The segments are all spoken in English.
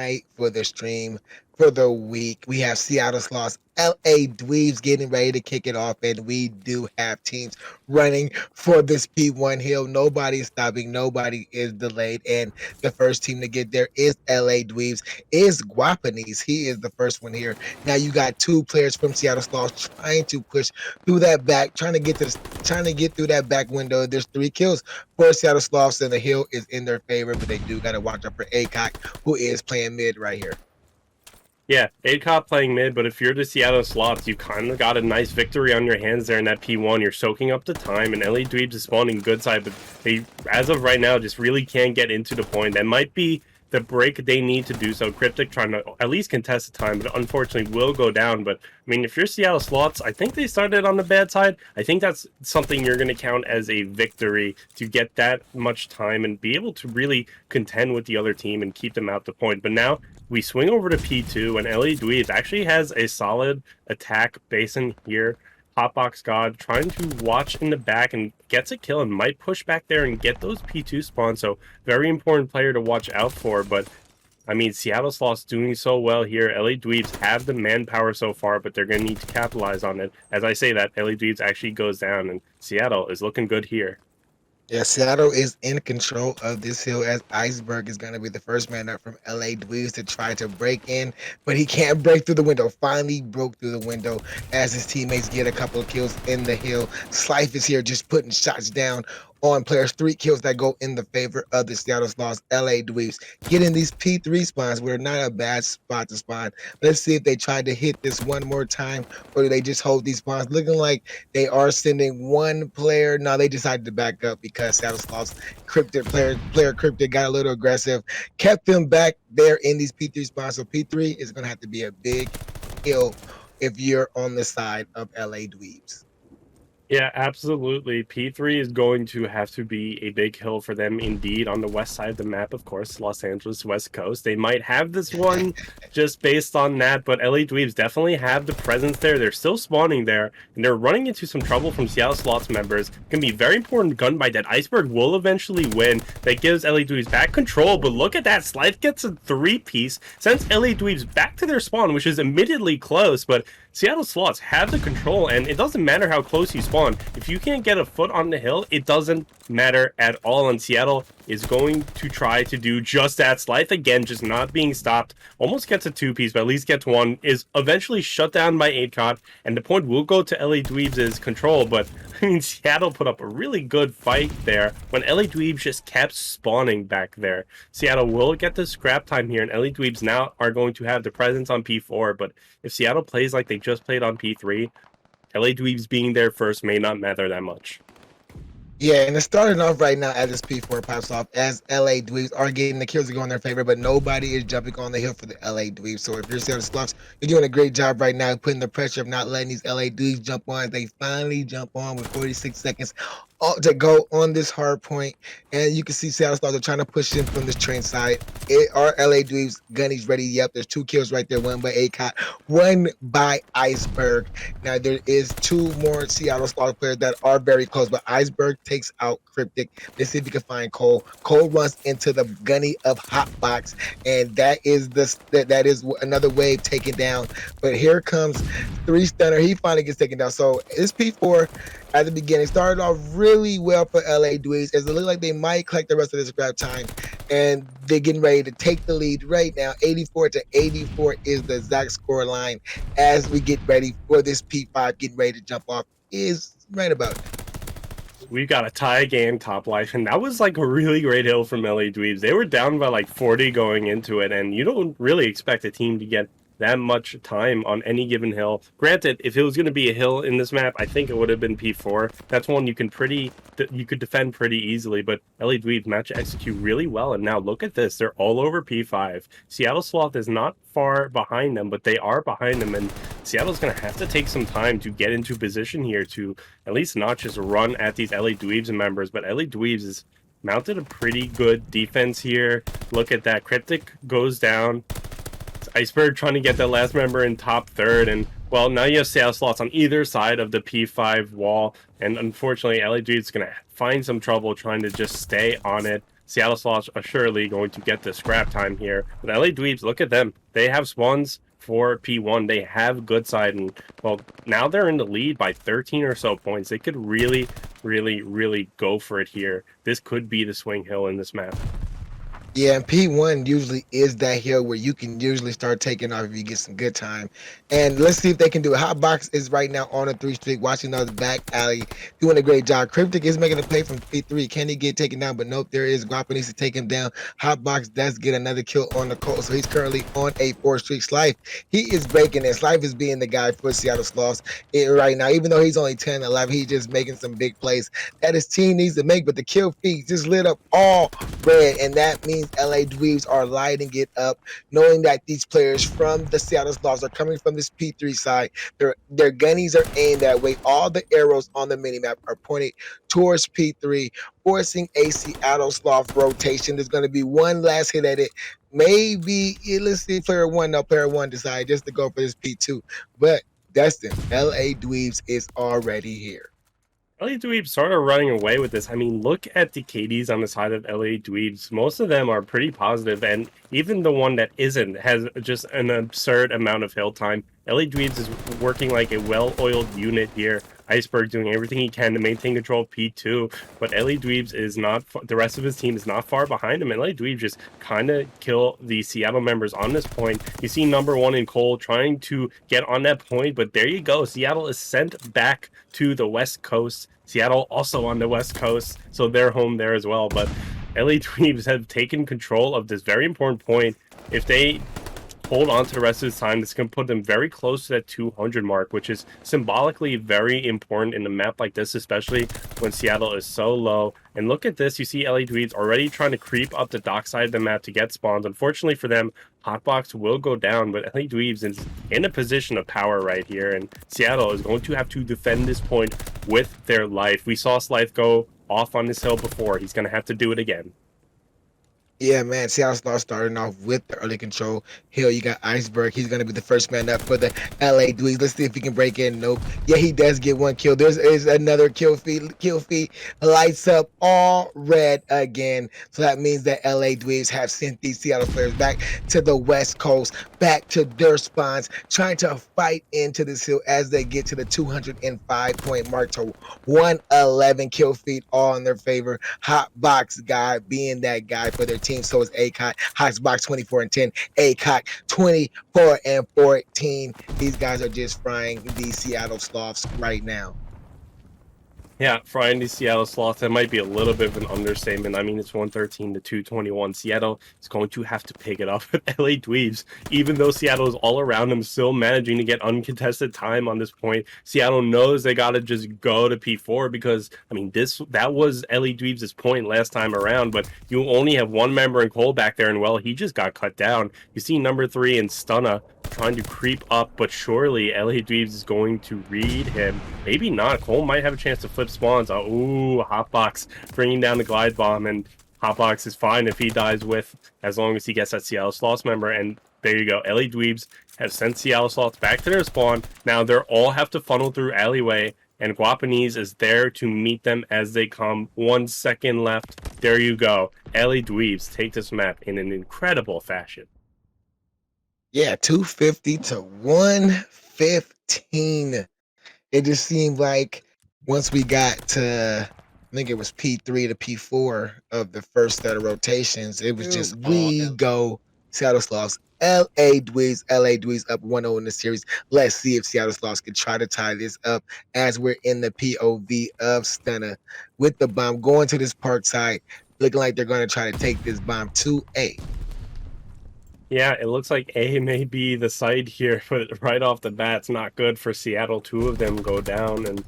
tonight for the stream for the week. We have Seattle Sloths, LA Dweebs getting ready to kick it off, and we do have teams running for this P1 hill. Nobody is stopping, nobody is delayed, and the first team to get there is LA Dweebs, is Guapanese. He is the first one here. Now you got two players from Seattle Sloths trying to push through that back, trying to get through that back window. There's 3 kills for Seattle Sloths, and the hill is in their favor, but they do got to watch out for ACOC, who is playing mid right here. Yeah, ACOP playing mid, but if you're the Seattle Sloths, you kind of got a nice victory on your hands there in that P1. You're soaking up the time, and LA Dweebs is spawning good side, but they, as of right now, just really can't get into the point. That might be the break they need to do so. Cryptic trying to at least contest the time, but unfortunately will go down. But, I mean, if you're Seattle Sloths, I think they started on the bad side. I think that's something you're going to count as a victory to get that much time and be able to really contend with the other team and keep them out the point. But now we swing over to P2, and LA Dweebs actually has a solid attack basin here. Hotbox God trying to watch in the back and gets a kill and might push back there and get those P2 spawns. So very important player to watch out for. But I mean, Seattle Sloths doing so well here. LA Dweebs have the manpower so far, but they're going to need to capitalize on it. As I say that, LA Dweebs actually goes down, and Seattle is looking good here. Yeah, Seattle is in control of this hill, as Iceberg is going to be the first man up from LA Dweebs to try to break in, but he can't break through the window. Finally broke through the window as his teammates get a couple of kills in the hill. Slife is here just putting shots down on players. 3 kills that go in the favor of the Seattle Sloths. LA Dweebs getting these P3 spawns, were not a bad spot to spawn. Let's see if they try to hit this one more time, or do they just hold these spawns. Looking like they are sending one player. No, they decided to back up because Seattle Sloths Cryptic player Cryptic got a little aggressive, kept them back there in these P3 spawns. So P3 is going to have to be a big kill if you're on the side of LA Dweebs. Yeah, absolutely. P3 is going to have to be a big hill for them indeed on the west side of the map, of course, Los Angeles West Coast. They might have this one just based on that, but LA Dweebs definitely have the presence there. They're still spawning there, and they're running into some trouble from Seattle Sloths members. Can be very important gun by that. Iceberg will eventually win. That gives LA Dweebs back control, but look at that. Slife gets a 3-piece, sends LA Dweebs back to their spawn, which is admittedly close, but Seattle Sloths have the control, and it doesn't matter how close you spawn. If you can't get a foot on the hill, it doesn't matter at all, and Seattle is going to try to do just that. Slife again, just not being stopped, almost gets a 2-piece, but at least gets 1, is eventually shut down by 8COT, and the point will go to LA Dweebs' control. But I mean, Seattle put up a really good fight there when LA Dweebs just kept spawning back there. Seattle will get the scrap time here, and LA Dweebs now are going to have the presence on P4, but if Seattle plays like they just played on P3, LA Dweebs being there first may not matter that much. Yeah, and it's starting off right now as this P4 pops off, as LA Dweebs are getting the kills to go in their favor, but nobody is jumping on the hill for the LA Dweebs. So if you're Seattle Sloths, you're doing a great job right now, putting the pressure of not letting these LA Dweebs jump on. They finally jump on with 46 seconds to go on this hard point, and you can see Seattle Sloths are trying to push in from this train side. Our LA Dweebs gunnies ready. Yep, there's 2 kills right there, 1 by ACOT, 1 by Iceberg. Now there is 2 more Seattle Sloths players that are very close, but Iceberg takes out Cryptic. Let's see if we can find Cole. Cole runs into the gunny of Hotbox, and that is another wave taken down. But here comes 3 Stunner. He finally gets taken down. So this P4 at the beginning started off really well for LA Dweebs, as it looked like they might collect the rest of this scrap time, and they're getting ready to take the lead right now. 84-84 is the exact score line as we get ready for this P5 getting ready to jump off. Is right about it. We've got a tie game top life, and that was like a really great hill from LA Dweebs. They were down by like 40 going into it, and you don't really expect a team to get that much time on any given hill. Granted, if it was going to be a hill in this map, I think it would have been P4. That's one you could defend pretty easily, but LA Dweebs managed to execute really well, and now look at this. They're all over P5. Seattle Sloth is not far behind them, but they are behind them, and Seattle's going to have to take some time to get into position here to at least not just run at these LA Dweebs members, but LA Dweebs is mounted a pretty good defense here. Look at that. Cryptic goes down. Iceberg trying to get that last member in top third, and well, now you have Seattle Sloths on either side of the P5 wall, and unfortunately LA Dweebs is going to find some trouble trying to just stay on it. Seattle Sloths are surely going to get the scrap time here. But LA Dweebs, look at them. They have spawns for P1. They have good side, and well, now they're in the lead by 13 or so points. They could really, really, really go for it here. This could be the swing hill in this map. Yeah, and P1 usually is that hill where you can usually start taking off if you get some good time. And let's see if they can do it. Hotbox is right now on a 3 streak, watching the back alley, doing a great job. Cryptic is making a play from P3. Can he get taken down? But nope, there is. Guapo needs to take him down. Hotbox does get another kill on the Colt, so he's currently on a 4 streak. Slife, he is breaking it. Slife is being the guy for Seattle Sloths right now. Even though he's only 10, 11, he's just making some big plays that his team needs to make. But the kill feed just lit up all red, and that means LA Dweebs are lighting it up, knowing that these players from the Seattle Sloths are coming from this P3 side. Their gunnies are aimed that way. All the arrows on the minimap are pointed towards P3, forcing a Seattle Sloth rotation. There's going to be one last hit at it. Maybe, let's see, player one decide just to go for this P2. But Dustin, LA Dweebs is already here. LA Dweebs sort of running away with this. I mean, look at the KDs on the side of LA Dweebs. Most of them are pretty positive, and even the one that isn't has just an absurd amount of hill time. LA Dweebs is working like a well-oiled unit here. Iceberg doing everything he can to maintain control of P2, but LA Dweebs is not, the rest of his team is not far behind him, and LA Dweebs just kind of kill the Seattle members on this point. You see number one in Cole trying to get on that point, but there you go. Seattle is sent back to the West Coast. Seattle also on the West Coast, so they're home there as well, but LA Dweebs have taken control of this very important point. If they hold on to the rest of his time, this can put them very close to that 200 mark, which is symbolically very important in a map like this, especially when Seattle is so low. And look at this, you see LA Dweebs already trying to creep up the dock side of the map to get spawns. Unfortunately for them, Hotbox will go down, but LA Dweebs is in a position of power right here, and Seattle is going to have to defend this point with their life. We saw Slife go off on this hill before. He's going to have to do it again. Yeah, man. Seattle Stars starting off with the early control. Hill, you got Iceberg. He's going to be the first man up for the LA Dweebs. Let's see if he can break in. Nope. Yeah, he does get one kill. There's another kill feed. Kill feed lights up all red again. So that means that LA Dweebs have sent these Seattle players back to the West Coast, back to their spawns, trying to fight into this hill as they get to the 205 point mark to 111 kill feed, all in their favor. Hot box guy being that guy for their team. So is ACOT. Hotbox 24 and 10. ACOT 24 and 14. These guys are just frying the Seattle Sloths right now. Yeah, frying the Seattle Sloths, that might be a little bit of an understatement. I mean, it's 113 to 221. Seattle is going to have to pick it up with LA Dweebs, even though Seattle is all around them, still managing to get uncontested time on this point. Seattle knows they got to just go to P4 because, I mean, that was LA Dweebs' point last time around, but you only have one member in Cole back there, and well, he just got cut down. You see number 3 in Stunna trying to creep up, but surely LA Dweebs is going to read him. Maybe not. Cole might have a chance to flip spawns. Ooh, Hotbox bringing down the glide bomb, and Hotbox is fine if he dies with, as long as he gets that Seattle Sloths member. And there you go. LA Dweebs have sent Seattle Sloths back to their spawn. Now they all have to funnel through alleyway, and Guapanese is there to meet them as they come. 1 second left. There you go. LA Dweebs take this map in an incredible fashion. Yeah, 250 to 115. It just seemed like once we got to, I think it was P3 to P4 of the first set of rotations, it was just we go Seattle Sloths. LA Dweebs up 1-0 in the series. Let's see if Seattle Sloths can try to tie this up as we're in the POV of Stunna with the bomb going to this park side, looking like they're going to try to take this bomb to A. Yeah, it looks like A may be the side here, but right off the bat, it's not good for Seattle. 2 of them go down, and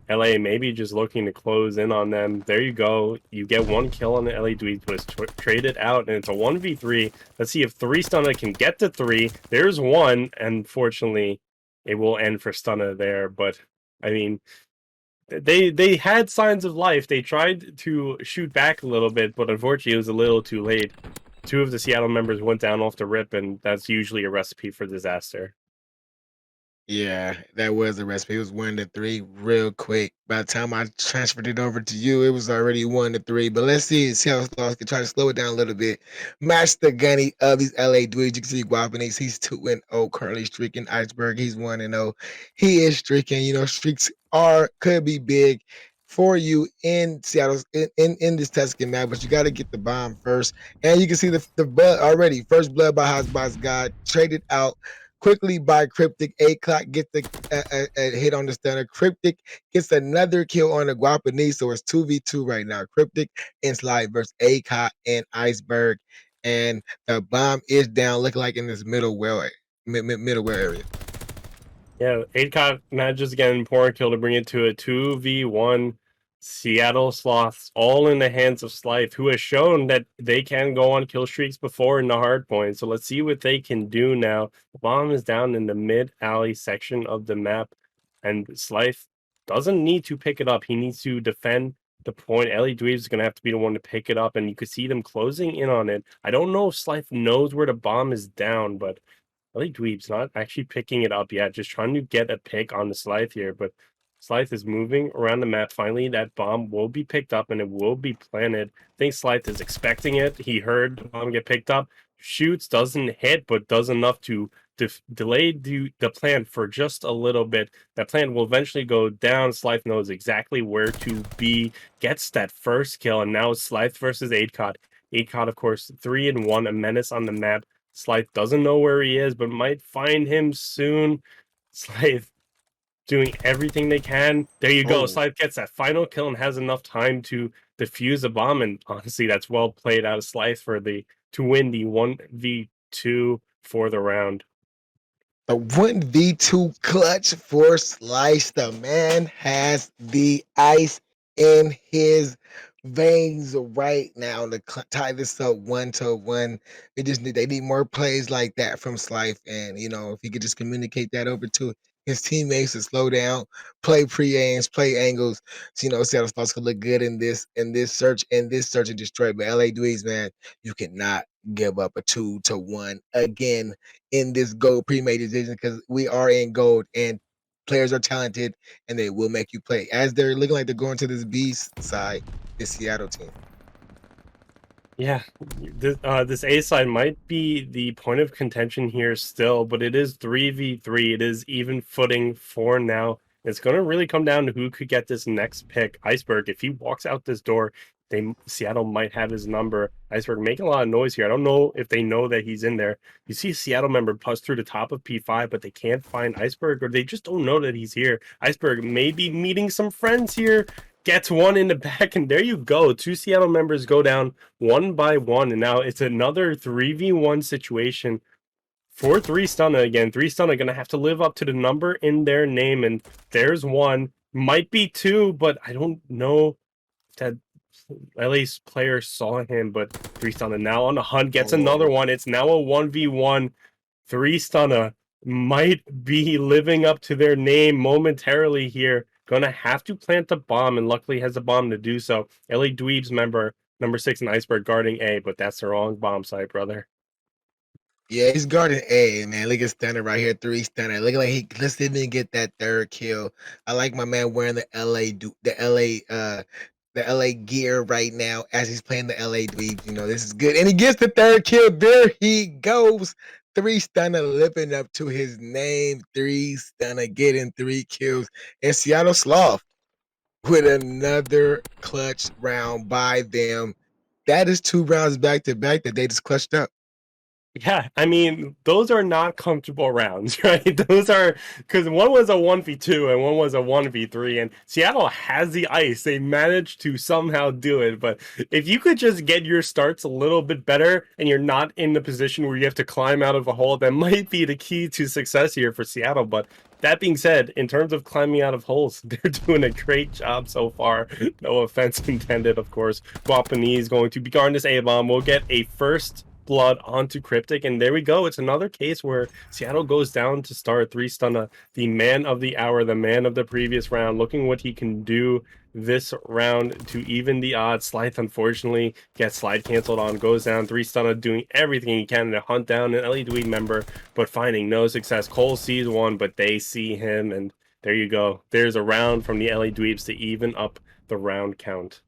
LA maybe just looking to close in on them. There you go. You get 1 kill on the LA Dweebs, but it's traded out, and it's a 1v3. Let's see if 3 Stunna can get to 3. There's 1, and fortunately, it will end for Stunna there. But, I mean, they had signs of life. They tried to shoot back a little bit, but unfortunately, it was a little too late. 2 of the Seattle members went down off the rip, and that's usually a recipe for disaster. Yeah, that was a recipe. It was 1-3 real quick. By the time I transferred it over to you, it was already 1-3. But let's see how Sloths can try to slow it down a little bit. Match the gunny of these LA Dweebs. You can see Guapanese, he's 2-0, currently streaking. Iceberg, he's 1-0. He is streaking. Streaks could be big for you in Seattle in this Tuscan map, but you got to get the bomb first. And you can see the blood already. First blood by Hosbot's God, traded out quickly by Cryptic. A-Clock gets the a hit on the stunner. Cryptic gets another kill on the Guapanese, so it's 2v2 right now. Cryptic and Slide versus A-Clock and Iceberg. And the bomb is down, looking like in this middleware area. Yeah, 8 manages to get an important kill to bring it to a 2v1. Seattle Sloths all in the hands of Slife, who has shown that they can go on kill streaks before in the hard point. So let's see what they can do now. The bomb is down in the mid alley section of the map, and Slife doesn't need to pick it up. He needs to defend the point. Ellie Dweebs is going to have to be the one to pick it up, and you could see them closing in on it. I don't know if Slife knows where the bomb is down, but Ellie Dweeb's not actually picking it up yet, just trying to get a pick on the Scythe here, but Scythe is moving around the map. Finally, that bomb will be picked up and it will be planted. I think Scythe is expecting it. He heard the bomb get picked up, shoots, doesn't hit, but does enough to delay the plant for just a little bit. That plant will eventually go down. Scythe knows exactly where to be, gets that first kill, and now it's Scythe versus 8-Cot. 8-Cot, of course, 3-1, a menace on the map. Scythe doesn't know where he is, but might find him soon. Scythe doing everything they can. There you go. Oh, Scythe gets that final kill and has enough time to defuse a bomb. And honestly, that's well played out of Scythe to win the 1v2 for the round. the 1v2 clutch for Slice. The man has the ice in his veins right now to tie this up 1-1. They need more plays like that from Slife. And if he could just communicate that over to his teammates to slow down, play pre-aims, play angles. So Seattle Sloths could look good in this search and destroy. But LA Dweebs, man, you cannot give up a 2-1 again in this gold pre-made division, because we are in gold and players are talented and they will make you play. As they're looking like they're going to this B side, this Seattle team. Yeah, this A side might be the point of contention here still, but it is 3v3. It is even footing for now. It's going to really come down to who could get this next pick. Iceberg, if he walks out this door, Seattle might have his number. Iceberg making a lot of noise here. I don't know if they know that he's in there. You see a Seattle member push through the top of P5, but they can't find Iceberg, or they just don't know that he's here. Iceberg may be meeting some friends here. Gets one in the back, and there you go. Two Seattle members go down one by one, and now it's another 3v1 situation for 3Stunna again. 3Stunna gonna have to live up to the number in their name, and there's one. Might be two, but I don't know if that LA's player saw him, but 3Stunna now on the hunt, gets another one. It's now a 1v1. 3Stunna might be living up to their name momentarily here. Gonna have to plant the bomb, and luckily has a bomb to do so. LA Dweebs member number 6 in Iceberg guarding A, but that's the wrong bomb site, brother. Yeah, he's guarding A, man. Look at Stunner right here, 3Stunner. Look like let's even get that third kill. I like my man wearing the LA gear right now as he's playing the LA Dweebs. This is good. And he gets the third kill. There he goes. 3Stunner living up to his name. 3Stunner getting 3 kills. And Seattle Sloth with another clutch round by them. That is 2 rounds back to back that they just clutched up. Yeah, I mean, those are not comfortable rounds, right? Those are because one was a 1v2 and one was a 1v3, and Seattle has the ice. They managed to somehow do it. But if you could just get your starts a little bit better and you're not in the position where you have to climb out of a hole, that might be the key to success here for Seattle. But that being said, in terms of climbing out of holes, they're doing a great job so far. No offense intended, of course. Guapanese going to be guarding this A-bomb. We'll get a first blood onto Cryptic, and there we go. It's another case where Seattle goes down to start three stunner, the man of the hour, the man of the previous round, looking what he can do this round to even the odds. Slythe unfortunately gets slide canceled on, goes down, three stunner, doing everything he can to hunt down an LA Dweeb member, but finding no success. Cole sees one, but they see him, and there you go. There's a round from the LA Dweebs to even up the round count.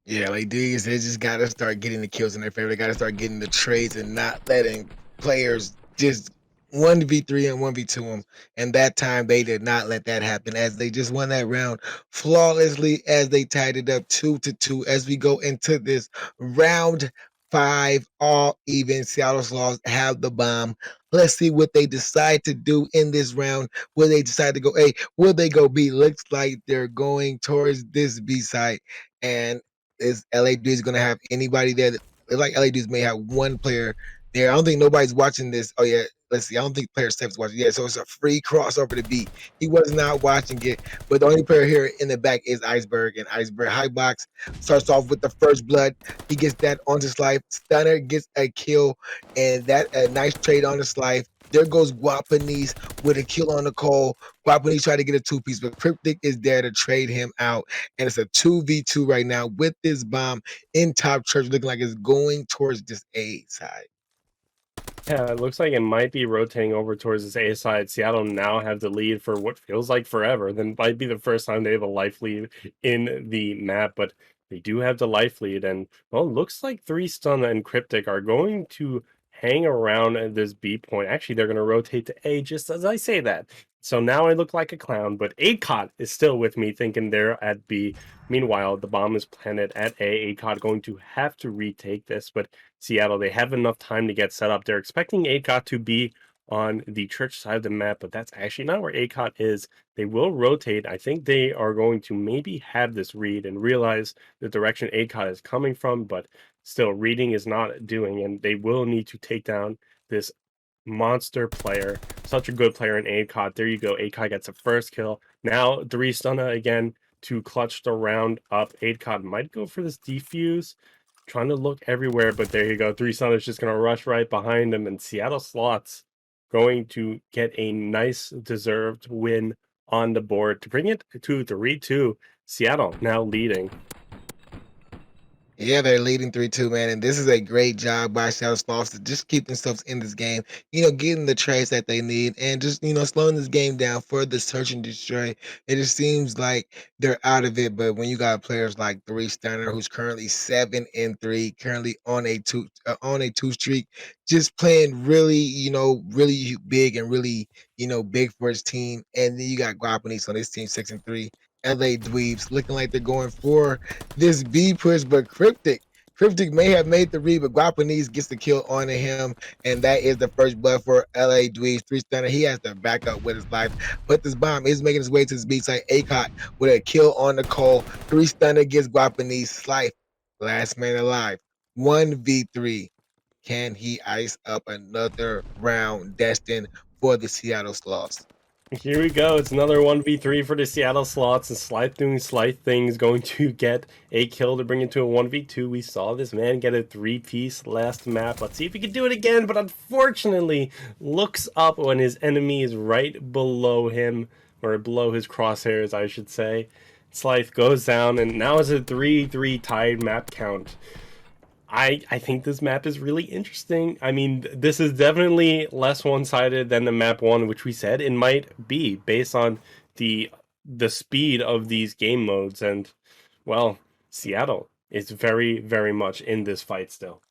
Yeah, like dudes, they just gotta start getting the kills in their favor. They gotta start getting the trades and not letting players just 1v3 and 1v2 them. And that time they did not let that happen as they just won that round flawlessly as they tied it up 2-2 as we go into this round 5 all even. Seattle Sloths have the bomb. Let's see what they decide to do in this round. Will they decide to go A? Will they go B? Looks like they're going towards this B side. And is LA Dudes going to have anybody there? Like LA Dudes may have one player there. I don't think nobody's watching this. Oh yeah, let's see. I don't think player Steph's watching. Yeah, so it's a free crossover to B. He was not watching it, but the only player here in the back is Iceberg, and Iceberg high box starts off with the first blood. He gets that on his life. Stunner gets a kill, and that a nice trade on his life. There goes Guapanese with a kill on the call. Guapanese tried to get a two-piece, but Cryptic is there to trade him out. And it's a 2v2 right now with this bomb in top church, looking like it's going towards this A side. Yeah, it looks like it might be rotating over towards this A side. Seattle now have the lead for what feels like forever. Then might be the first time they have a life lead in the map, but they do have the life lead. And well, looks like three stun and Cryptic are going to hang around at this B point. Actually, they're going to rotate to A just as I say that. So now I look like a clown, but ACOT is still with me thinking they're at B. Meanwhile, the bomb is planted at A. ACOT going to have to retake this, but Seattle, they have enough time to get set up. They're expecting ACOT to be on the church side of the map, but that's actually not where ACOT is. They will rotate. I think they are going to maybe have this read and realize the direction ACOT is coming from, but still, reading is not doing, and they will need to take down this monster player. Such a good player in ACOT. There you go. ACOT gets a first kill. Now, three stunner again to clutch the round up. ACOT might go for this defuse, trying to look everywhere, but there you go. Three Sun is just going to rush right behind him, and Seattle Sloths going to get a nice deserved win on the board to bring it to 3-2. Seattle now leading. Yeah, they're leading 3-2, man. And this is a great job by Seattle Sloths to just keep themselves in this game, getting the trades that they need and just, slowing this game down for the search and destroy. It just seems like they're out of it. But when you got players like Three Stunner, who's currently 7-3, currently on a two streak, just playing really, really big and really, big for his team. And then you got Guapanese on his team 6-3. LA Dweebs looking like they're going for this B push, but Cryptic may have made the read, but Guapanese gets the kill on him, and that is the first blood for LA Dweebs. Three stunner. He has to back up with his life, but this bomb is making his way to this B side. ACOT with a kill on the call. Three stunner gets Guapanese life. Last man alive. 1v3. Can he ice up another round destined for the Seattle Sloths? Here we go. It's another 1v3 for the Seattle Sloths, and Slythe doing Slythe things, going to get a kill to bring it to a 1v2. We saw this man get a three-piece last map. Let's see if he can do it again, but unfortunately looks up when his enemy is right below him, or below his crosshairs, I should say. Slythe goes down, and now it's a 3-3 tied map count. I think this map is really interesting. I mean, this is definitely less one-sided than the map one, which we said it might be based on the speed of these game modes. And well, Seattle is very, very much in this fight still.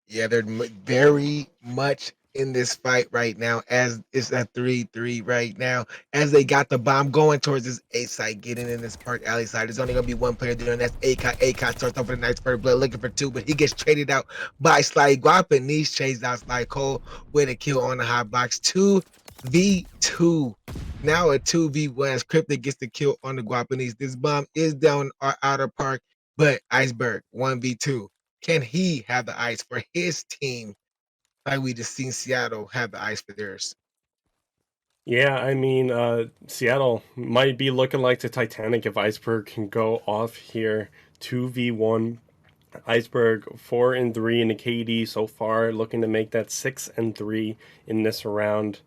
Yeah, they're very much in this fight right now as it's a 3-3 right now as they got the bomb going towards this A side, getting in this Park Alley side. There's only going to be one player there, and that's ACOT. ACOT starts off with a nice first blood looking for two, but he gets traded out by Sly Guap, and these trades out Sly Cole with a kill on the hot box. 2v2. Now a 2v1 as Cryptic gets the kill on the Guapanese. This bomb is down our outer park, but Iceberg 1v2. Can he have the ice for his team like we just seen Seattle have the ice for theirs? Yeah, I mean, Seattle might be looking like the Titanic if Iceberg can go off here. 2v1 Iceberg 4-3 in the KD so far, looking to make that 6-3 in this round.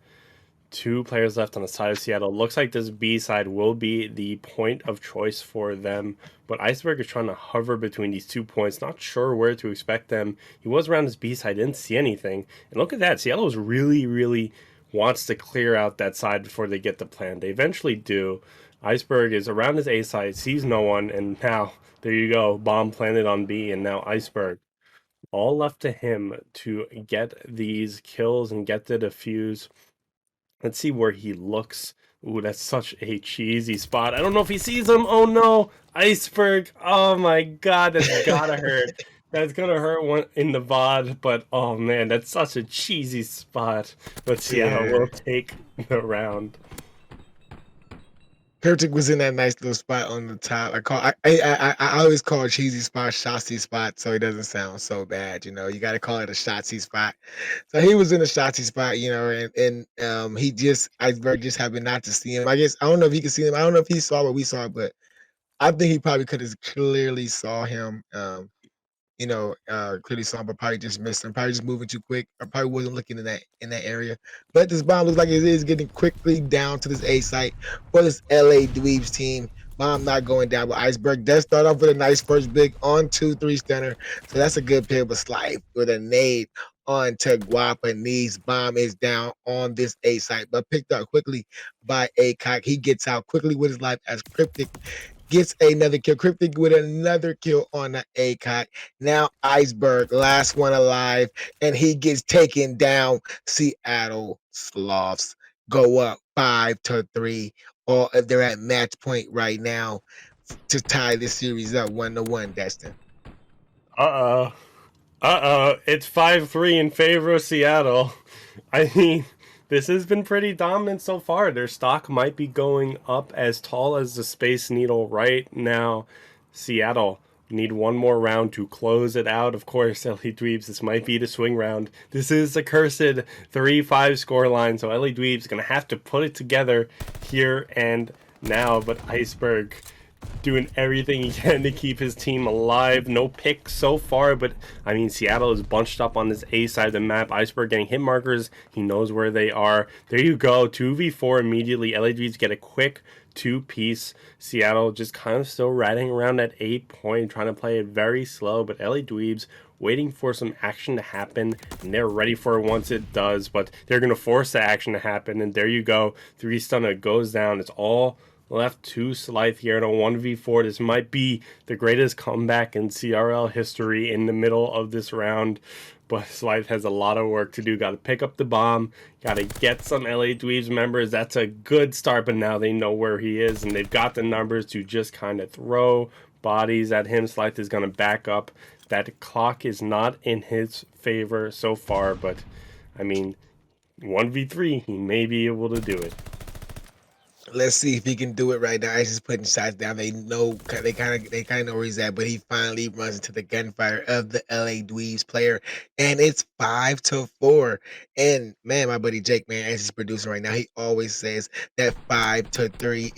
Two players left on the side of Seattle. Looks like this B side will be the point of choice for them. But Iceberg is trying to hover between these 2 points. Not sure where to expect them. He was around his B side, didn't see anything. And look at that. Seattle is really wants to clear out that side before they get the plan. They eventually do. Iceberg is around his A side, sees no one, and now there you go. Bomb planted on B, and now Iceberg. All left to him to get these kills and get the defuse. Let's see where he looks. Ooh, that's such a cheesy spot. I don't know if he sees him. Oh no, Iceberg. Oh my god, that's gotta hurt. That's gonna hurt one in the VOD, but oh man, that's such a cheesy spot. But Seattle Yeah. will take the round. Patrick was in that nice little spot on the top. I always call cheesy spot Shotzi spot, so it doesn't sound so bad. You got to call it a Shotzi spot. So he was in a Shotzi spot, and he just Iceberg just happened not to see him. I guess I don't know if he could see him. I don't know if he saw what we saw, but I think he probably could have clearly saw him. Clearly saw him, but probably just missed him. Probably just moving too quick. I probably wasn't looking in that area. But this bomb looks like it is getting quickly down to this A site for this LA Dweebs team. Bomb not going down, but Iceberg does start off with a nice first big on 2-3 stunner. So that's a good pick, but slide with a nade on to Guapa knees. Bomb is down on this A site, but picked up quickly by ACOC. He gets out quickly with his life as Cryptic gets another kill. Cryptic with another kill on the ACOC. Now Iceberg, last one alive, and he gets taken down. Seattle Sloths go up 5-3. Or they're at match point right now to tie this series up 1-1, Destin. Uh it's 5-3 in favor of Seattle. I mean, this has been pretty dominant so far. Their stock might be going up as tall as the Space Needle right now. Seattle need one more round to close it out. Of course, LA Dweebs, this might be the swing round. This is the cursed 3-5 score line, so LA Dweebs going to have to put it together here and now. But Iceberg doing everything he can to keep his team alive. No pick so far, but I mean, Seattle is bunched up on this A side of the map. Iceberg getting hit markers. He knows where they are. There you go. 2v4 immediately. LADs get a quick two-piece. Seattle just kind of still riding around at 8 point, trying to play it very slow, but LA Dweebs waiting for some action to happen, and they're ready for it once it does, but they're going to force the action to happen, and there you go. 3-stunner goes down. It's all left to Slythe here in a 1v4. This might be the greatest comeback in CRL history in the middle of this round. But Slythe has a lot of work to do. Got to pick up the bomb. Got to get some LA Dweebs members. That's a good start, but now they know where he is, and they've got the numbers to just kind of throw bodies at him. Slythe is going to back up. That clock is not in his favor so far, but I mean, 1v3, he may be able to do it. Let's see if he can do it right now. Ice is putting shots down. They know they kind of know where he's at, but he finally runs into the gunfire of the LA Dweebs player, and it's 5-4. And man, my buddy Jake, man, as he's producing right now, he always says that 5-3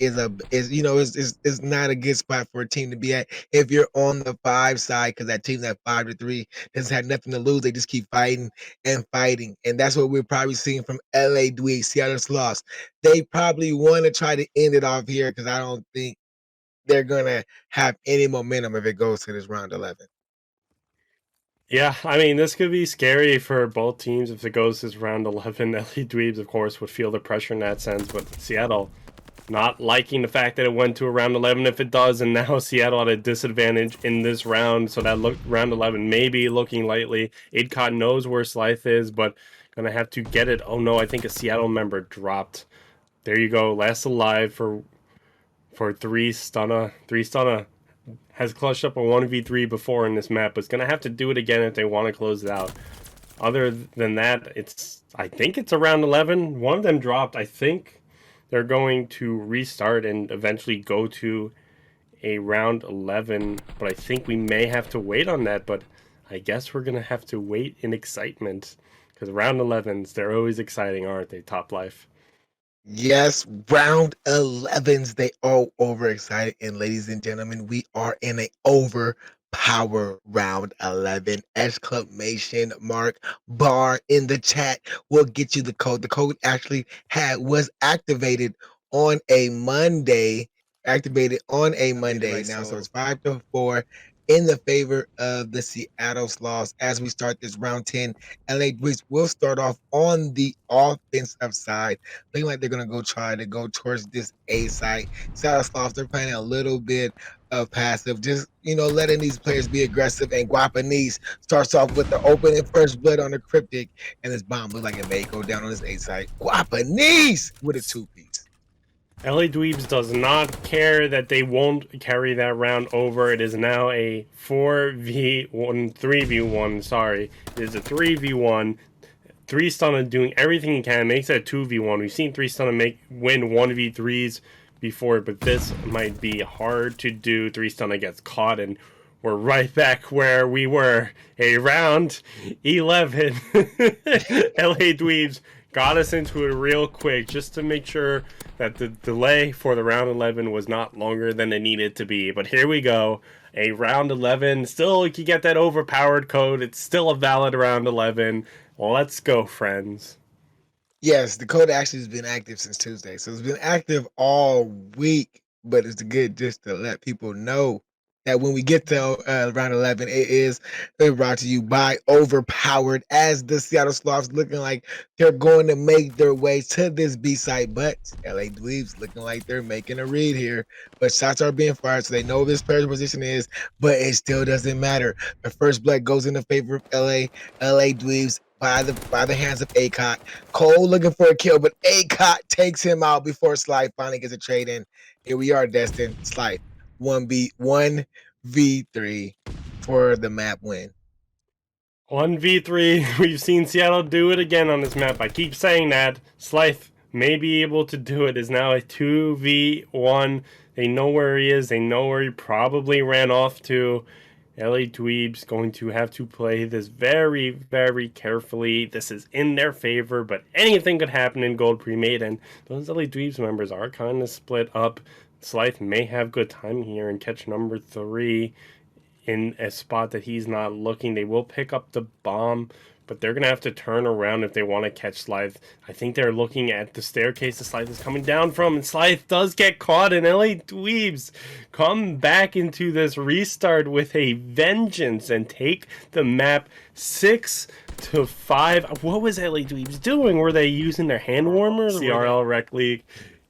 is not a good spot for a team to be at if you're on the 5 side, because that team that 5-3 doesn't have nothing to lose. They just keep fighting and fighting, and that's what we're probably seeing from LA Dweebs, Seattle Sloths. They probably want to try to end it off here because I don't think they're gonna have any momentum if it goes to this round 11. Yeah, I mean, this could be scary for both teams if it goes this round 11. LA Dweebs, of course, would feel the pressure in that sense, but Seattle not liking the fact that it went to a round 11 if it does, and now Seattle at a disadvantage in this round, so that round 11 may be looking lightly. Idcott knows where Slythe is, but gonna have to get it. Oh no, I think a Seattle member dropped. There you go, last alive for 3-stunner. 3-stunner has clutched up a 1v3 before in this map, but it's going to have to do it again if they want to close it out. Other than that, I think it's around 11. One of them dropped. I think they're going to restart and eventually go to a round 11, but I think we may have to wait on that, but I guess we're going to have to wait in excitement because round 11s, they're always exciting, aren't they, Top Life? Yes, round 11s. They all overexcited. And ladies and gentlemen, we are in a over Power Round 11! Exclamation mark bar in the chat will get you the code. The code actually was activated on a Monday. Activated on a Monday now, so it's 5-4 in the favor of the Seattle Sloths as we start this round 10. LA Dweebs will start off on the offensive side, looking like they're gonna try to go towards this A side. Seattle Sloths, they're playing a little bit of passive, just letting these players be aggressive. And Guapanese starts off with the opening first blood on the cryptic, and this bomb looks like it may go down on this A side. Guapanese with a 2-piece. LA Dweebs does not care that they won't carry that round over. It is now a 4v1, 3v1, sorry. It is a 3v1. 3Stunna doing everything he can, makes it a 2v1. We've seen 3Stunna win 1v3s before, but this might be hard to do. 3Stunna gets caught, and we're right back where we were. A round 11. LA Dweebs got us into it real quick just to make sure that the delay for the round 11 was not longer than it needed to be. But here we go. A round 11. Still, you can get that overpowered code. It's still a valid round 11. Let's go, friends. Yes, the code actually has been active since Tuesday, so it's been active all week. But it's good just to let people know that when we get to round 11, it is brought to you by Overpowered, as the Seattle Sloths looking like they're going to make their way to this B side, but LA Dweebs looking like they're making a read here. But shots are being fired, so they know this player's position is, but it still doesn't matter. The first blood goes in the favor of LA Dweebs by the hands of ACOT. Cole looking for a kill, but ACOT takes him out before Slife finally gets a trade in. Here we are, Destin. Slife 1v3 for the map win. 1v3. We've seen Seattle do it again on this map. I keep saying that. Slife may be able to do it. Is now a 2v1. They know where he is. They know where he probably ran off to. LA Dweebs going to have to play this very, very carefully. This is in their favor, but anything could happen in Gold Premade, and those LA Dweebs members are kind of split up. Slife may have good time here and catch number 3 in a spot that he's not looking. They will pick up the bomb, but they're going to have to turn around if they want to catch Slife. I think they're looking at the staircase the Slife is coming down from, and Slife does get caught, and LA Dweebs come back into this restart with a vengeance and take the map 6-5. What was LA Dweebs doing? Were they using their hand warmers? CRL Rec League.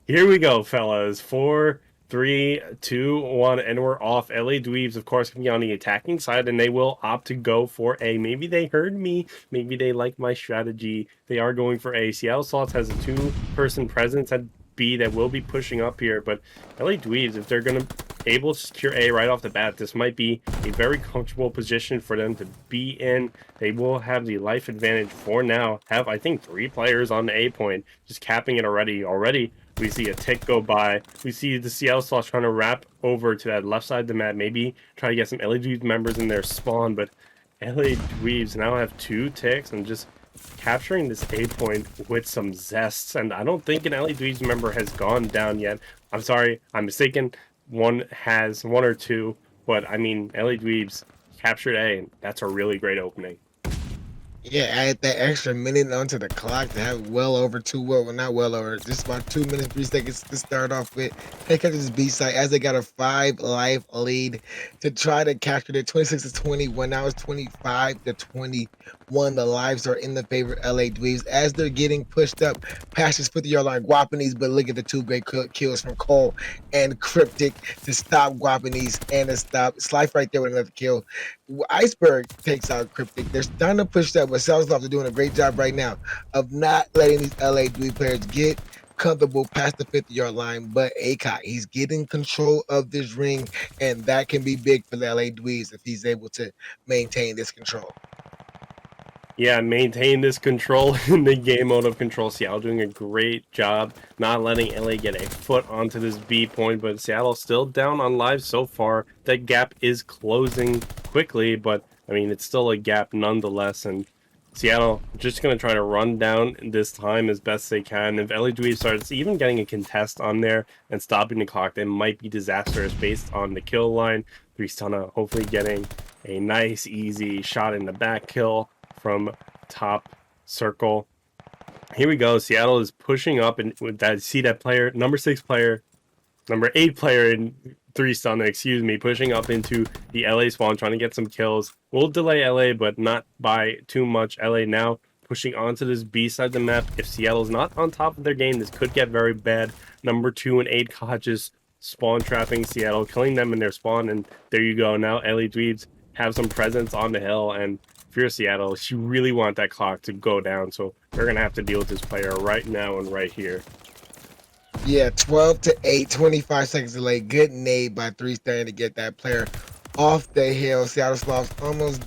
Here we go, fellas. 4, 3, 2, 1, and we're off. LA Dweebs, of course, can be on the attacking side, and they will opt to go for A. Maybe they heard me. Maybe they like my strategy. They are going for A. Seattle Sloths has a 2-person presence at B that will be pushing up here, but LA Dweebs, if they're going to able to secure A right off the bat, this might be a very comfortable position for them to be in. They will have the life advantage for now. Have, I think, 3 players on the A point, just capping it already. We see a tick go by. We see the Seattle Sloths trying to wrap over to that left side of the map. Maybe try to get some LA Dweebs members in their spawn. But LA Dweebs now have 2 ticks and just capturing this A point with some zest. And I don't think an LA Dweebs member has gone down yet. I'm sorry, I'm mistaken. One or two. But I mean, LA Dweebs captured A, and that's a really great opening. Yeah, add that extra minute onto the clock to have well over not well over, just about 2 minutes, 3 seconds to start off with. They capture this B side as they got a 5 life lead to try to capture their 26-21. Now it's 25-21. The lives are in the favor of LA Dweebs as they're getting pushed up past this 50-yard line. Guapanese, but look at the 2 great kills from Cole and Cryptic to stop Guapanese and to stop Slife right there with another kill. Iceberg takes out Cryptic. They're starting to push that, but Seattle Sloths are doing a great job right now of not letting these LA Dweeb players get comfortable past the 50-yard line. But ACOT, he's getting control of this ring, and that can be big for the LA Dweebs if he's able to maintain this control. Yeah, maintain this control in the game mode of control. Seattle doing a great job not letting LA get a foot onto this B point, but Seattle still down on lives so far. That gap is closing quickly, but I mean, it's still a gap nonetheless, and Seattle just going to try to run down this time as best they can. If LA Dweeb starts even getting a contest on there and stopping the clock, that might be disastrous based on the kill line. Threestunna hopefully getting a nice, easy shot in the back kill from top circle. Here we go. Seattle is pushing up, and with that, see that player, number 6 player, number 8 player in Threestunna, excuse me, pushing up into the LA spawn, trying to get some kills. We'll delay LA, but not by too much. LA now pushing onto this B side of the map. If Seattle's not on top of their game, this could get very bad. Number 2 and 8 Koches spawn trapping Seattle, killing them in their spawn, and there you go. Now LA Dweebs have some presence on the hill, and if you're Seattle, you really want that clock to go down, so they're going to have to deal with this player right now and right here. Yeah, 12 to 8, 25 seconds delay. Good nade by Threestunna to get that player off the hill. Seattle Sloths almost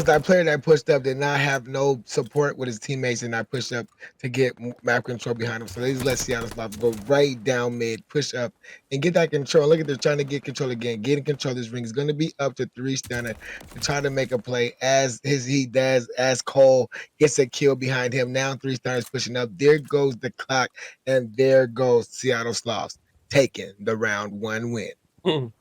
that player that pushed up did not have no support with his teammates and not push up to get map control behind him. So they just let Seattle Sloths go right down mid, push up, and get that control. Look at they're trying to get control again. Getting control of this ring is going to be up to Threestunna to try to make a play as he does, as Cole gets a kill behind him. Now Threestunna is pushing up. There goes the clock, and there goes Seattle Sloths taking the round 1 win.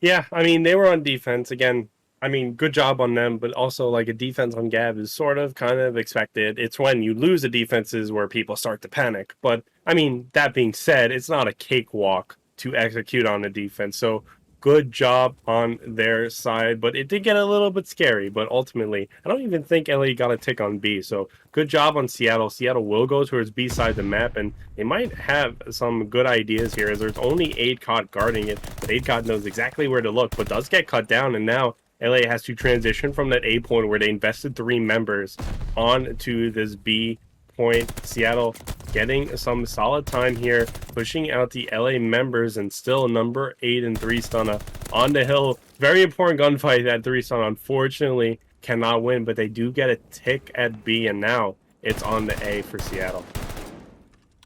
Yeah, I mean, they were on defense again. I mean, good job on them, but also like a defense on Gab is sort of kind of expected. It's when you lose the defenses where people start to panic. But I mean, that being said, it's not a cakewalk to execute on the defense. So good job on their side, but it did get a little bit scary. But ultimately, I don't even think LA got a tick on B. So good job on Seattle. Seattle will go towards B side of the map, and they might have some good ideas here as there's only 8 caught guarding it. But 8 caught knows exactly where to look, but does get cut down, and now LA has to transition from that A point where they invested 3 members onto this B point. Seattle getting some solid time here, pushing out the LA members, and still number 8 and Threestunna on the hill. Very important gunfight that Threestunna unfortunately cannot win, but they do get a tick at B, and now it's on the A for Seattle.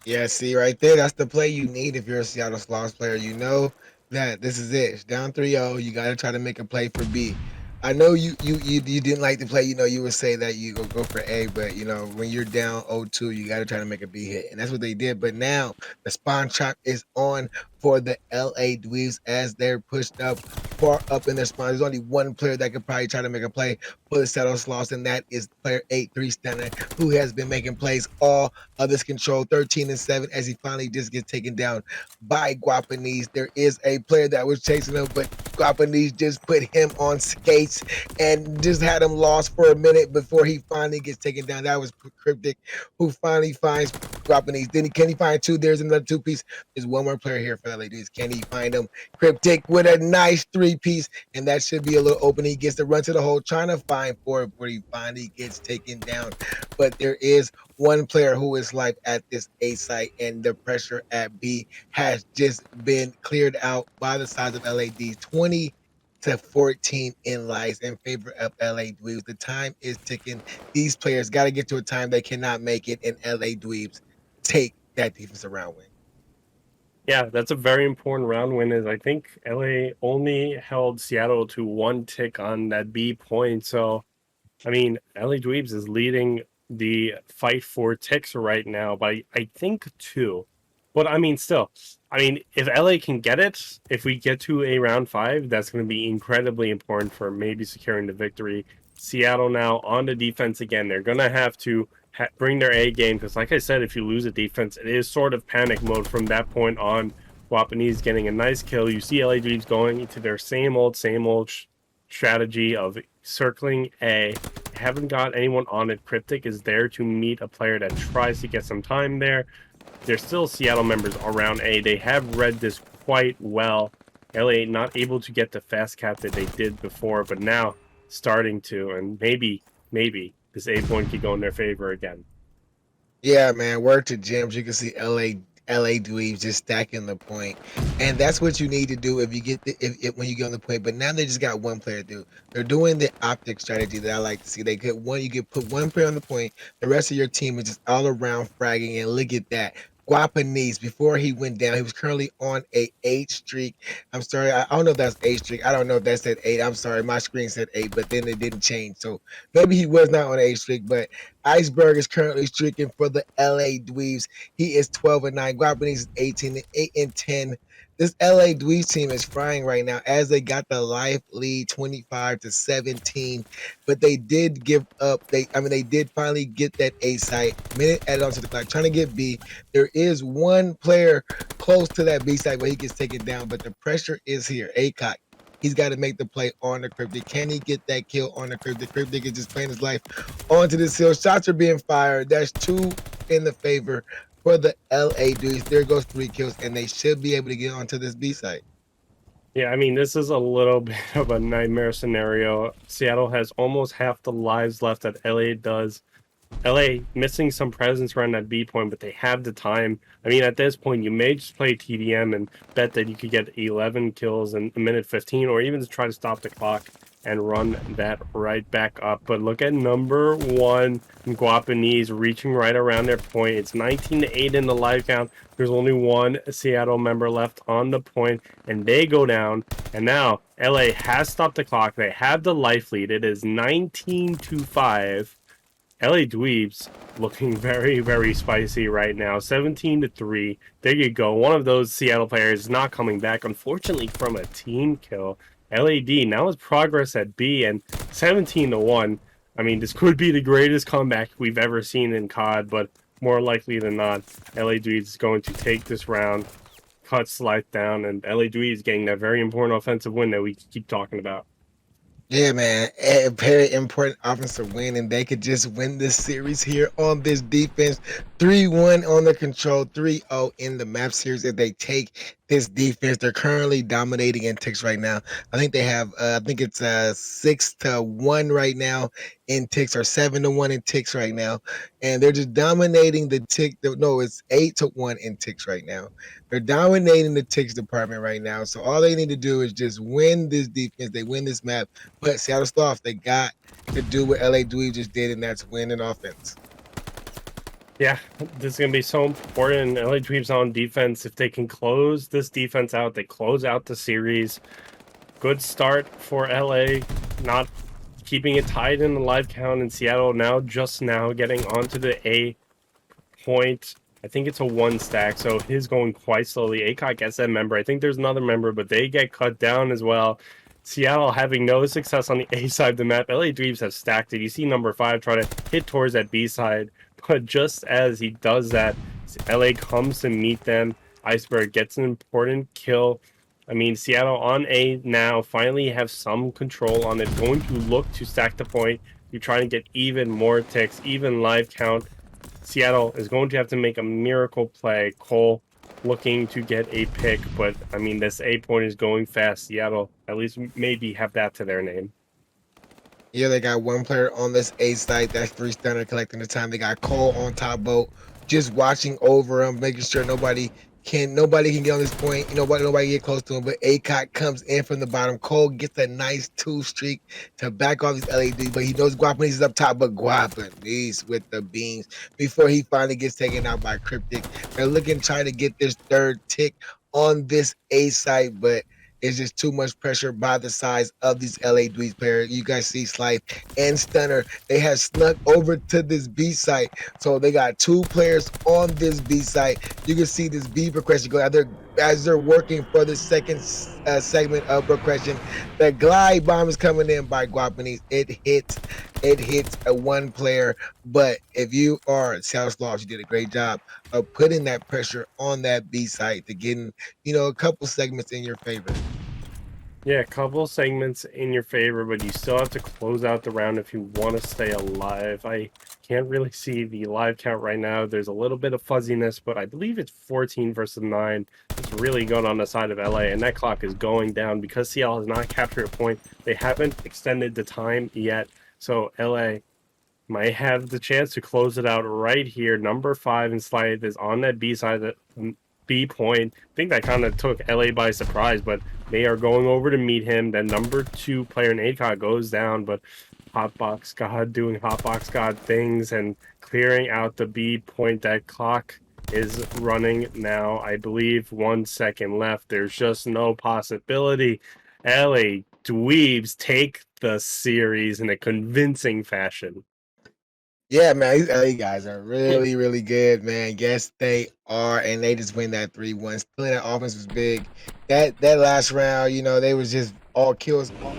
Yeah, see right there, that's the play you need if you're a Seattle Sloths player. You know that this is it. It's down 3-0. You got to try to make a play for B. I know you didn't like the play. You know, you would say that you go for A, but you know when you're down 0-2, you got to try to make a B hit, and that's what they did. But now the spawn trap is on for the LA Dweebs as they're pushed up far up in their spawn. There's only one player that could probably try to make a play for the Seattle Sloths, and that is player 8 Threestunna, who has been making plays all of this control, 13 and 7, as he finally just gets taken down by Guapanese. There is a player that was chasing him, but Guapanese just put him on skates and just had him lost for a minute before he finally gets taken down. That was Cryptic, who finally finds Guapanese. Then can he find 2? There's another 2-piece. There's one more player here for the ladies. Can he find him? Cryptic with a nice 3-piece, and that should be a little open. He gets to run to the hole, trying to find 4 before he finally gets taken down. But there is one player who is live at this A site, and the pressure at B has just been cleared out by the size of LAD. 20 to 14 in lives in favor of LA Dweebs. The time is ticking. These players got to get to a time they cannot make it, and LA Dweebs take that defensive round win. Yeah, that's a very important round win. Is I think LA only held Seattle to 1 tick on that B point. So, I mean, LA Dweebs is leading the fight for ticks right now by I think 2. But I mean, still, I mean, if LA can get it, if we get to a round 5, that's going to be incredibly important for maybe securing the victory. Seattle now on the defense again. They're going to have to bring their A game because, like I said, if you lose a defense, it is sort of panic mode from that point on. Wapanese getting a nice kill. You see LA Dweebs going into their same old strategy of circling A. Haven't got anyone on it. Cryptic is there to meet a player that tries to get some time there. There's still Seattle members around A. They have read this quite well. LA not able to get the fast cap that they did before, but now starting to, and maybe this A point could go in their favor again. Yeah, man. Word to Gems. You can see LA Dweebs just stacking the point, and that's what you need to do if you get when you get on the point. But now they just got one player to do. They're doing the optic strategy that I like to see. They get one. You get put one player on the point. The rest of your team is just all around fragging, and look at that. Guapanese before he went down. He was currently on a 8 streak. I'm sorry, I don't know if that's 8 streak. I don't know if that said 8. I'm sorry, my screen said 8, but then it didn't change. So maybe he was not on 8 streak. But Iceberg is currently streaking for the LA Dweebs. He is 12-9. Guapanese is 18 8-10. This LA Dweebs team is frying right now as they got the life lead 25-17, but they did give up. They did finally get that A site. Minute added onto the clock, trying to get B. There is one player close to that B side where he gets taken down, but the pressure is here. Acock, he's got to make the play on the Cryptic. Can he get that kill on the Cryptic? Cryptic is just playing his life onto this hill. Shots are being fired. That's 2 in the favor for the LA Dudes. There goes 3 kills, and they should be able to get onto this B site. Yeah, I mean, this is a little bit of a nightmare scenario. Seattle has almost half the lives left that LA does. LA missing some presence around that B point, but they have the time. I mean, at this point, you may just play TDM and bet that you could get 11 kills in a minute 15, or even to try to stop the clock and run that right back up. But look at number 1, Guapanese reaching right around their point. It's 19-8 in the live count. There's only one Seattle member left on the point, and they go down. And now LA has stopped the clock. They have the life lead. It is 19-5. LA Dweebs looking very, very spicy right now. 17-3. There you go. One of those Seattle players is not coming back, unfortunately, from a team kill. LAD now has progress at B and 17-1. I mean, this could be the greatest comeback we've ever seen in COD, but more likely than not, LA Dweebs is going to take this round, cut Slice down, and LA Dweebs getting that very important offensive win that we keep talking about. Yeah, man, a very important offensive win, and they could just win this series here on this defense. 3-1 on the control, 3-0 in the map series. If they take this defense, they're currently dominating in ticks right now. I think they have, I think it's 6-1 right now in ticks, or 7-1 in ticks right now, and they're just dominating the tick. No, it's 8-1 in ticks right now. They're dominating the ticks department right now. So all they need to do is just win this defense. They win this map. But Seattle Sloths, they got to do what LA Dweebs just did, and that's win an offense. Yeah, this is going to be so important. LA Dweebs on defense. If they can close this defense out, they close out the series. Good start for LA, not keeping it tied in the live count in Seattle. Just now getting onto the A point. I think it's a 1 stack, so his going quite slowly. ACOT gets that member. I think there's another member, but they get cut down as well. Seattle having no success on the A side of the map. LA Dweebs have stacked it. You see number 5 try to hit towards that B side, but just as he does that, LA comes to meet them. Iceberg gets an important kill. I mean, Seattle on A now finally have some control on it. Going to look to stack the point. You're trying to get even more ticks, even live count. Seattle is going to have to make a miracle play. Cole looking to get a pick, but I mean, this A point is going fast. Seattle at least maybe have that to their name. Yeah, they got one player on this A site. That's 3 stunner collecting the time. They got Cole on top boat, just watching over him, making sure nobody can get on this point. Nobody get close to him. But ACOT comes in from the bottom. Cole gets a nice 2 streak to back off his LAD, but he knows Guapanese is up top. But Guapanese with the beams before he finally gets taken out by Cryptic. They're looking trying to get this 3rd tick on this A site, but it's just too much pressure by the size of these LA Dweebs players. You guys see Slice and Stunner. They have snuck over to this B site. So they got 2 players on this B site. You can see this B progression go out there as they're working for the 2nd segment of progression. The glide bomb is coming in by Guapanese. It hits a 1 player. But if you are Seattle Sloths, you did a great job of putting that pressure on that B site to getting, a couple segments in your favor. Yeah, a couple segments in your favor, but you still have to close out the round if you want to stay alive. I can't really see the live count right now. There's a little bit of fuzziness, but I believe it's 14 versus 9. It's really good on the side of LA, and that clock is going down because Seattle has not captured a point. They haven't extended the time yet, so LA might have the chance to close it out right here. Number 5 in Slide is on that B side of the B point. I think that kind of took LA by surprise, but they are going over to meet him. Then number 2 player in ACOT goes down, but Hotbox God doing Hotbox God things and clearing out the B point. That clock is running now. I believe 1 second left. There's just no possibility. LA Dweebs take the series in a convincing fashion. Yeah, man, these LA guys are really, really good, man. Yes, they are, and they just win that 3-1. Still, that offense was big. That last round, you know, they was just all kills, all